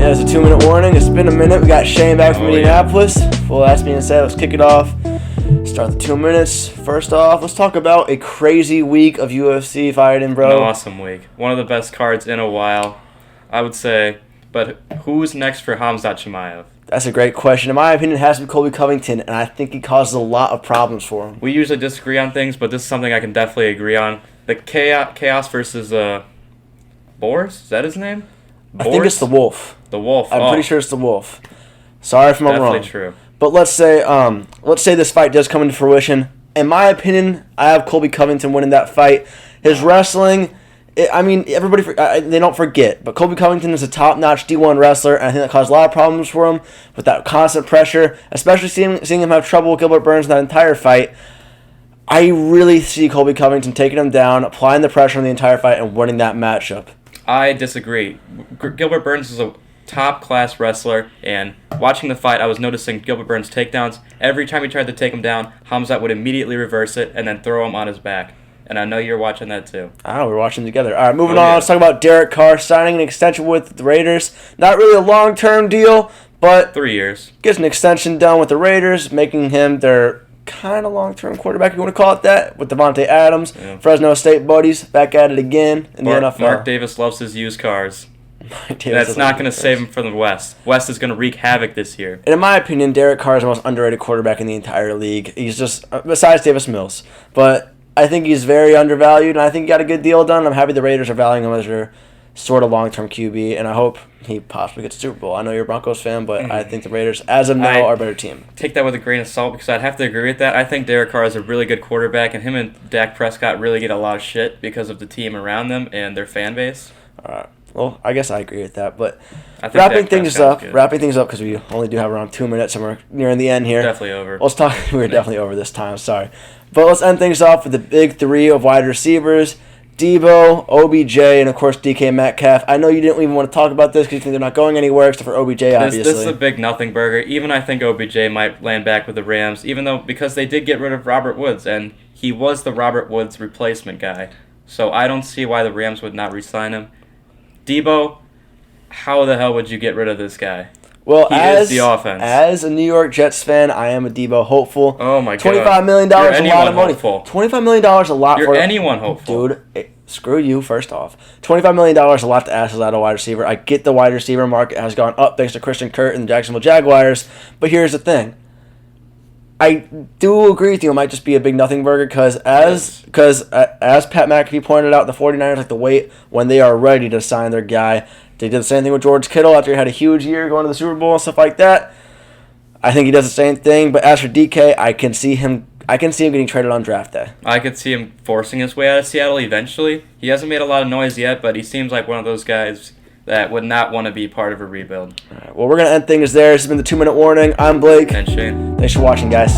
There's a 2-minute warning. It's been a minute. We got Shane back from Indianapolis. Well, that's being said, let's kick it off. Start the 2 minutes. First off, let's talk about a crazy week of UFC fighting, bro. An awesome week. One of the best cards in a while, I would say. But who's next for Khamzat Chimaev? That's a great question. In my opinion, it has to be Colby Covington, and I think he causes a lot of problems for him. We usually disagree on things, but this is something I can definitely agree on. The Chaos versus Boris? Is that his name? Boris? I think it's the Wolf. The Wolf. I'm pretty sure it's the Wolf. Sorry if I'm wrong. Definitely true. But let's say this fight does come into fruition. In my opinion, I have Colby Covington winning that fight. His wrestling, everybody they don't forget, but Colby Covington is a top-notch D1 wrestler, and I think that caused a lot of problems for him with that constant pressure, especially seeing him have trouble with Gilbert Burns in that entire fight. I really see Colby Covington taking him down, applying the pressure on the entire fight, and winning that matchup. I disagree. Gilbert Burns is a top-class wrestler, and watching the fight, I was noticing Gilbert Burns' takedowns. Every time he tried to take him down, Khamzat would immediately reverse it and then throw him on his back. And I know you're watching that too. We're watching together. All right, moving on. Let's talk about Derek Carr signing an extension with the Raiders. Not really a long-term deal, but 3 years. Gets an extension done with the Raiders, making him their kind of long-term quarterback, you want to call it that, with Devontae Adams. Yeah. Fresno State buddies back at it again in the NFL. Mark Davis loves his used cars. That's not going to save him from the West. West is going to wreak havoc this year. And in my opinion, Derek Carr is the most underrated quarterback in the entire league. He's just, besides Davis Mills. But I think he's very undervalued, and I think he got a good deal done. I'm happy the Raiders are valuing him as their sort of long-term QB, and I hope he possibly gets a Super Bowl. I know you're a Broncos fan, but I think the Raiders, as of now, are a better team. Take that with a grain of salt, because I'd have to agree with that. I think Derek Carr is a really good quarterback, and him and Dak Prescott really get a lot of shit because of the team around them and their fan base. All right. Well, I guess I agree with that, but wrapping things up because we only do have around 2 minutes and we're nearing the end here. Definitely over. Let's talk. We're definitely over this time. Sorry, but let's end things off with the big three of wide receivers: Deebo, OBJ, and of course DK Metcalf. I know you didn't even want to talk about this because you think they're not going anywhere except for OBJ. Obviously, this is a big nothing burger. Even I think OBJ might land back with the Rams, because they did get rid of Robert Woods and he was the Robert Woods replacement guy. So I don't see why the Rams would not re-sign him. Deebo, how the hell would you get rid of this guy? Well, he is the offense. As a New York Jets fan, I am a Deebo hopeful. Oh my God! $25 million is a lot of money. Hopeful. $25 million is a lot. You're anyone hopeful, dude. Screw you. First off, $25 million is a lot to ask out of a wide receiver. I get the wide receiver market has gone up thanks to Christian Kirk and the Jacksonville Jaguars, but here's the thing. I do agree with you. It might just be a big nothing burger because as Pat McAfee pointed out, the 49ers like to wait when they are ready to sign their guy. They did the same thing with George Kittle after he had a huge year going to the Super Bowl and stuff like that. I think he does the same thing. But as for DK, I can see him getting traded on draft day. I could see him forcing his way out of Seattle eventually. He hasn't made a lot of noise yet, but he seems like one of those guys that would not want to be part of a rebuild. All right, well, we're going to end things there. This has been the 2-minute warning. I'm Blake. And Shane. Thanks for watching, guys.